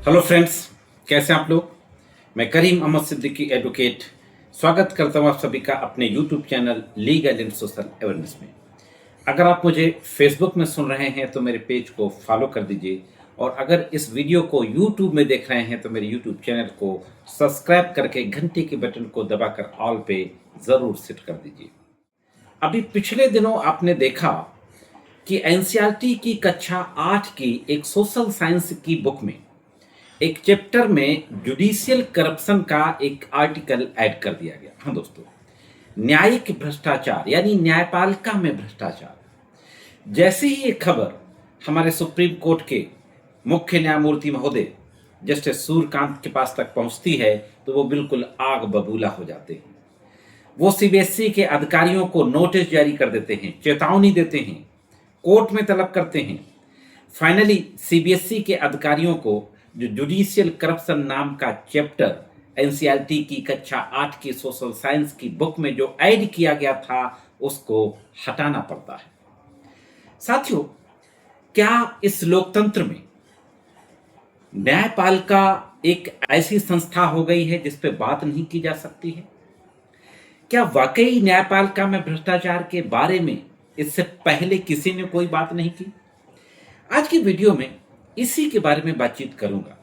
Hello friends, कैसे हैं आप लोग। मैं करीम अहमद सिद्दीकी एडवोकेट स्वागत करता हूं आप सभी का अपने YouTube channel legal and social awareness में। अगर आप मुझे फेसबुक में सुन रहे हैं तो मेरे पेज को फॉलो कर दीजिए, और अगर इस वीडियो को यूट्यूब में देख रहे हैं तो मेरे यूट्यूब चैनल को सब्सक्राइब करके घंटे के बटन को दबाकर ऑल पे ज़रूर सेट कर दीजिए। अभी पिछले दिनों आपने देखा कि एनसीईआरटी की कक्षा 8 की एक सोशल साइंस की बुक में एक चैप्टर में जुडिशियल करप्शन का एक आर्टिकल ऐड कर दिया गया। हाँ दोस्तों, न्यायिक भ्रष्टाचार यानी न्यायपालिका में भ्रष्टाचार। जैसे ही ये खबर हमारे सुप्रीम कोर्ट के मुख्य न्यायमूर्ति महोदय जस्टिस सूर्यकांत के पास तक पहुंचती है तो वो बिल्कुल आग बबूला हो जाते हैं। वो सीबीएसई के अधिकारियों को नोटिस जारी कर देते हैं, चेतावनी देते हैं, कोर्ट में तलब करते हैं। फाइनली सीबीएसई के अधिकारियों को जो जुडिशियल करप्शन नाम का चैप्टर एनसीईआरटी की कक्षा 8 की सोशल साइंस की बुक में जो ऐड किया गया था उसको हटाना पड़ता है। साथियों, क्या इस लोकतंत्र में न्यायपालिका एक ऐसी संस्था हो गई है जिस पे बात नहीं की जा सकती है? क्या वाकई न्यायपालिका में भ्रष्टाचार के बारे में इससे पहले किसी ने कोई बात नहीं की? आज की वीडियो में इसी के बारे में बातचीत करूंगा।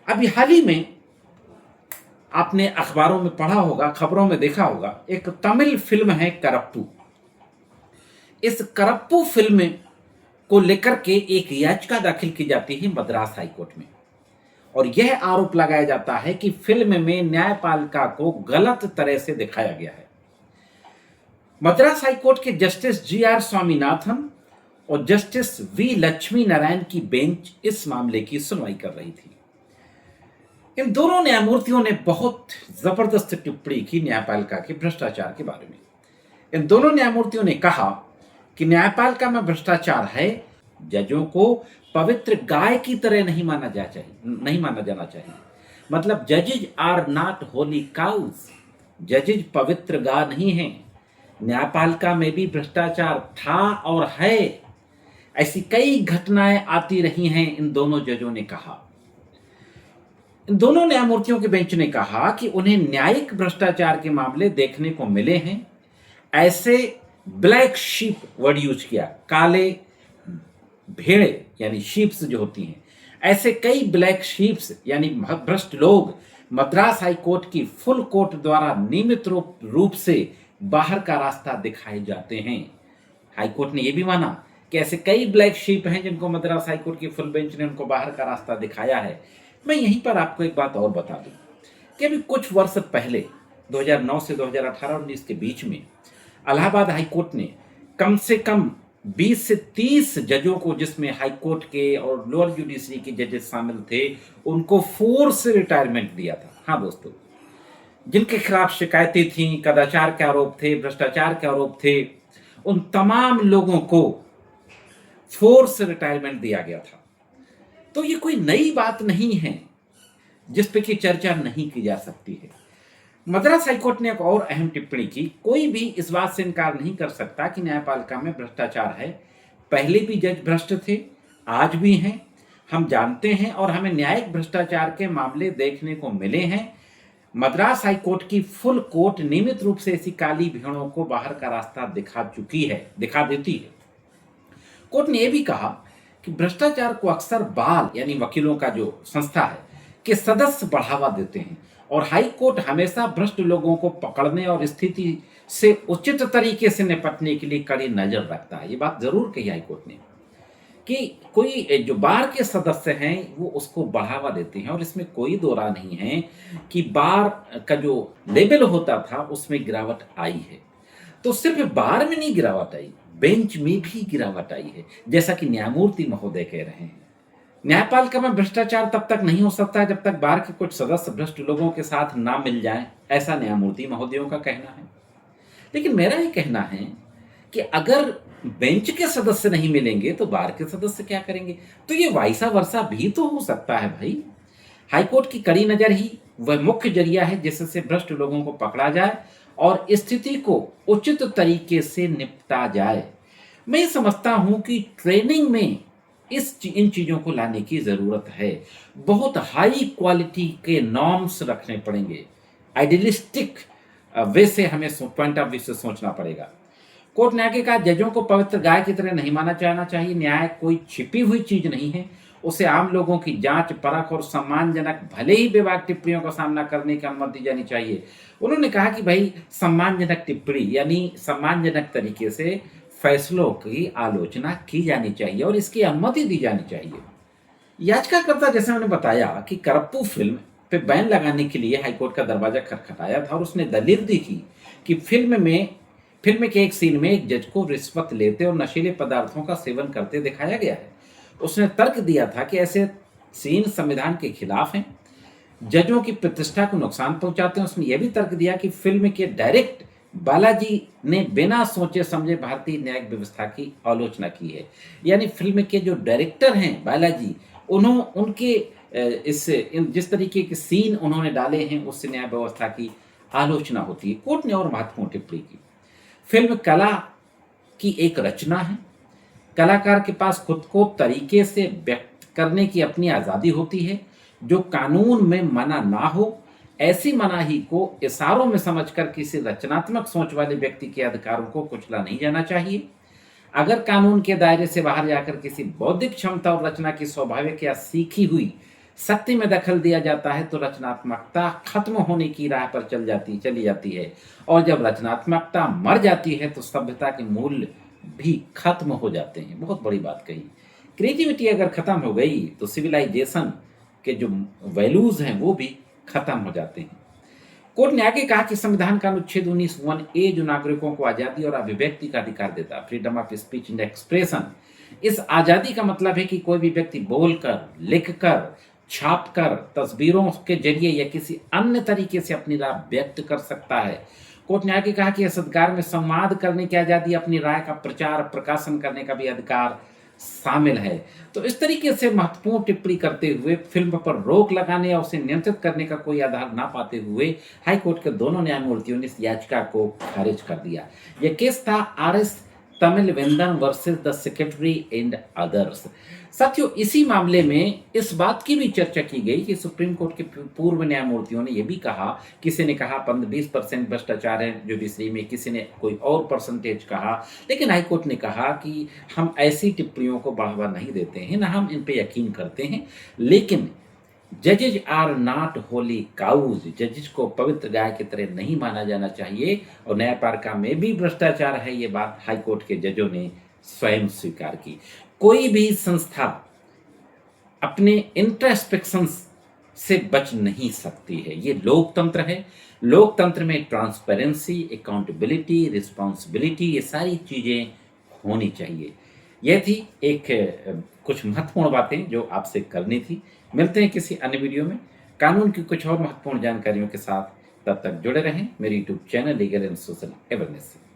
अभी हाल ही में आपने अखबारों में पढ़ा होगा, खबरों में देखा होगा, एक तमिल फिल्म है करप्पू। इस करप्पू फिल्म को लेकर के एक याचिका दाखिल की जाती है मद्रास हाईकोर्ट में, और यह आरोप लगाया जाता है कि फिल्म में न्यायपालिका को गलत तरह से दिखाया गया है। मद्रास हाईकोर्ट के जस्टिस जी.आर. स्वामीनाथन और जस्टिस वी लक्ष्मी नारायण की बेंच इस मामले की सुनवाई कर रही थी। इन दोनों न्यायमूर्तियों ने बहुत जबरदस्त टिप्पणी की न्यायपालिका के भ्रष्टाचार के बारे में। इन दोनों न्यायमूर्तियों ने कहा कि न्यायपालिका में भ्रष्टाचार है, जजों को पवित्र गाय की तरह नहीं माना जाना चाहिए। मतलब जजेज आर नॉट होली काउज, जजेज पवित्र गाय नहीं है। न्यायपालिका में भी भ्रष्टाचार था और है। ऐसी कई घटनाएं आती रही हैं, इन दोनों जजों ने कहा। इन दोनों न्यायमूर्तियों के बेंच ने कहा कि उन्हें न्यायिक भ्रष्टाचार के मामले देखने को मिले हैं। ऐसे ब्लैक शीप वर्ड यूज किया, काले भेड़े यानी शीप्स जो होती हैं, ऐसे कई ब्लैक शीप्स यानी भ्रष्ट लोग मद्रास हाईकोर्ट की फुल कोर्ट द्वारा नियमित रूप से बाहर का रास्ता दिखाए जाते हैं। हाईकोर्ट ने यह भी माना कि ऐसे कई ब्लैक शीप हैं जिनको मद्रास हाईकोर्ट की फुल बेंच ने उनको बाहर का रास्ता दिखाया है। मैं यहीं पर आपको एक बात और बता दूं कि अभी कुछ वर्ष पहले 2009 से 2018-19 के बीच में इलाहाबाद हाईकोर्ट ने कम से कम 20 से 30 जजों को, जिसमें हाईकोर्ट के और लोअर जुडिशरी के जजेस शामिल थे, उनको फोर्स रिटायरमेंट दिया था। हाँ दोस्तों, जिनके खिलाफ शिकायतें थीं, कदाचार के आरोप थे, भ्रष्टाचार के आरोप थे, उन तमाम लोगों को फोर्स रिटायरमेंट दिया गया था। तो ये कोई नई बात नहीं है जिस पे की चर्चा नहीं की जा सकती है। मद्रास हाईकोर्ट ने एक और अहम टिप्पणी की। कोई भी इस बात से इनकार नहीं कर सकता कि न्यायपालिका में भ्रष्टाचार है। पहले भी जज भ्रष्ट थे, आज भी हैं, हम जानते हैं, और हमें न्यायिक भ्रष्टाचार के मामले देखने को मिले हैं। मद्रास हाईकोर्ट की फुल कोर्ट नियमित रूप से ऐसी काली भेड़ों को बाहर का रास्ता दिखा देती है। कोर्ट ने यह भी कहा कि भ्रष्टाचार को अक्सर बाल यानी वकीलों का जो संस्था है के सदस्य बढ़ावा देते हैं, और हाई कोर्ट हमेशा भ्रष्ट लोगों को पकड़ने और स्थिति से उचित तरीके से निपटने के लिए कड़ी नजर रखता है। ये बात जरूर कही हाई कोर्ट ने कि कोई जो बार के सदस्य हैं वो उसको बढ़ावा देते हैं, और इसमें कोई दो राय नहीं है कि बार का जो लेवल होता था उसमें गिरावट आई है। तो सिर्फ बार में नहीं गिरावट आई, बेंच में भी गिरावट आई है, जैसा कि न्यायमूर्ति महोदय कह रहे हैं। न्यायपालिका में भ्रष्टाचार तब तक नहीं हो सकता जब तक बार के कुछ सदस्य भ्रष्ट लोगों के साथ ना मिल जाएं, ऐसा न्यायमूर्ति महोदयों का कहना है। लेकिन मेरा ये कहना है कि अगर बेंच के सदस्य नहीं मिलेंगे तो बार के सदस्य क्या करेंगे? तो ये वाइसा वर्षा भी तो हो सकता है भाई। हाईकोर्ट की कड़ी नजर ही वह मुख्य जरिया है जिससे भ्रष्ट लोगों को पकड़ा जाए और स्थिति को उचित तरीके से निपटा जाए। मैं समझता हूं कि ट्रेनिंग में इन चीज़ों को लाने की ज़रूरत है। बहुत हाई क्वालिटी के नॉर्म्स रखने पड़ेंगे। आइडियलिस्टिक वे से हमें पॉइंट ऑफ व्यू से सोचना पड़ेगा। कोर्ट ने आगे कहा, जजों को पवित्र गाय की तरह नहीं माना जाना चाहिए। न्याय कोई छिपी हुई चीज नहीं है, उसे आम लोगों की जांच परख और सम्मानजनक भले ही विवाद टिप्पणियों का सामना करने की अनुमति दी जानी चाहिए। उन्होंने कहा कि भाई सम्मानजनक टिप्पणी यानी सम्मानजनक तरीके से फैसलों की आलोचना की जानी चाहिए और इसकी अनुमति दी जानी चाहिए। याचिकाकर्ता, जैसे मैंने बताया कि करप्पू फिल्म पे बैन लगाने के लिए हाईकोर्ट का दरवाजा खटखटाया था और उसने दलील दी थी कि फिल्म के एक सीन में एक जज को रिश्वत लेते और नशीले पदार्थों का सेवन करते दिखाया गया है। उसने तर्क दिया था कि ऐसे सीन संविधान के खिलाफ हैं, जजों की प्रतिष्ठा को नुकसान पहुंचाते हैं। उसने यह भी तर्क दिया कि फिल्म के डायरेक्ट बालाजी ने बिना सोचे समझे भारतीय न्यायिक व्यवस्था की आलोचना की है। यानी फिल्म के जो डायरेक्टर हैं बालाजी, उनके जिस तरीके के सीन उन्होंने डाले हैं उससे न्याय व्यवस्था की आलोचना होती है। कोर्ट ने और महत्वपूर्ण टिप्पणी की, फिल्म कला की एक रचना है। कलाकार के पास खुद को तरीके से व्यक्त करने की अपनी आज़ादी होती है जो कानून में मना ना हो। ऐसी मनाही को इशारों में समझकर किसी रचनात्मक सोच वाले व्यक्ति के अधिकारों को कुचला नहीं जाना चाहिए। अगर कानून के दायरे से बाहर जाकर किसी बौद्धिक क्षमता और रचना की स्वाभाविक या सीखी हुई शक्ति में दखल दिया जाता है तो रचनात्मकता खत्म होने की राह पर चली जाती है, और जब रचनात्मकता मर जाती है तो सभ्यता के मूल्य भी खत्म हो जाते हैं। बहुत बड़ी बात कही। क्रिएटिविटी अगर खत्म हो गई तो सिविलाइजेशन के जो वैल्यूज हैं वो भी खत्म हो जाते हैं। कोर्ट ने आगे कहा कि संविधान का अनुच्छेद 19(1)(a) जो नागरिकों को आजादी और अभिव्यक्ति का अधिकार देता है, freedom of speech and expression, इस आजादी का मतलब है कि कोई भी व्यक्ति बोलकर, लिखकर, छापकर, तस्वीरों के जरिए या किसी अन्य तरीके से अपनी राय व्यक्त कर सकता है। कोर्ट ने आगे कहा कि इस अधिकार में संवाद करने की आजादी, अपनी राय का प्रचार प्रकाशन करने का भी अधिकार शामिल है। तो इस तरीके से महत्वपूर्ण टिप्पणी करते हुए फिल्म पर रोक लगाने और उसे नियंत्रित करने का कोई आधार ना पाते हुए हाईकोर्ट के दोनों न्यायमूर्तियों ने इस याचिका को खारिज कर दिया। यह केस था RS Tamilvendan versus the secretary and others. साथियों, इसी मामले में इस बात की भी चर्चा की गई कि सुप्रीम कोर्ट के पूर्व न्यायमूर्तियों ने यह भी कहा, किसी ने कहा 20% भ्रष्टाचार है जुडिशरी में, किसी ने कोई और परसेंटेज कहा, लेकिन हाईकोर्ट ने कहा कि हम ऐसी टिप्पणियों को बढ़ावा नहीं देते हैं, ना हम इन पे यकीन करते हैं, लेकिन जजेज आर नॉट होली काउज, जजेज को पवित्र गाय की तरह नहीं माना जाना चाहिए और न्यायपालिका में भी भ्रष्टाचार है। ये बात हाईकोर्ट के जजों ने स्वयं स्वीकार की। कोई भी संस्था अपने इंट्रोस्पेक्शन से बच नहीं सकती है। ये लोकतंत्र है। लोकतंत्र में ट्रांसपेरेंसी, अकाउंटेबिलिटी, रिस्पॉन्सिबिलिटी, ये सारी चीजें होनी चाहिए। यह थी कुछ महत्वपूर्ण बातें जो आपसे करनी थी। मिलते हैं किसी अन्य वीडियो में कानून की कुछ और महत्वपूर्ण जानकारियों के साथ। तब तक जुड़े रहें मेरे YouTube channel legal and social awareness से।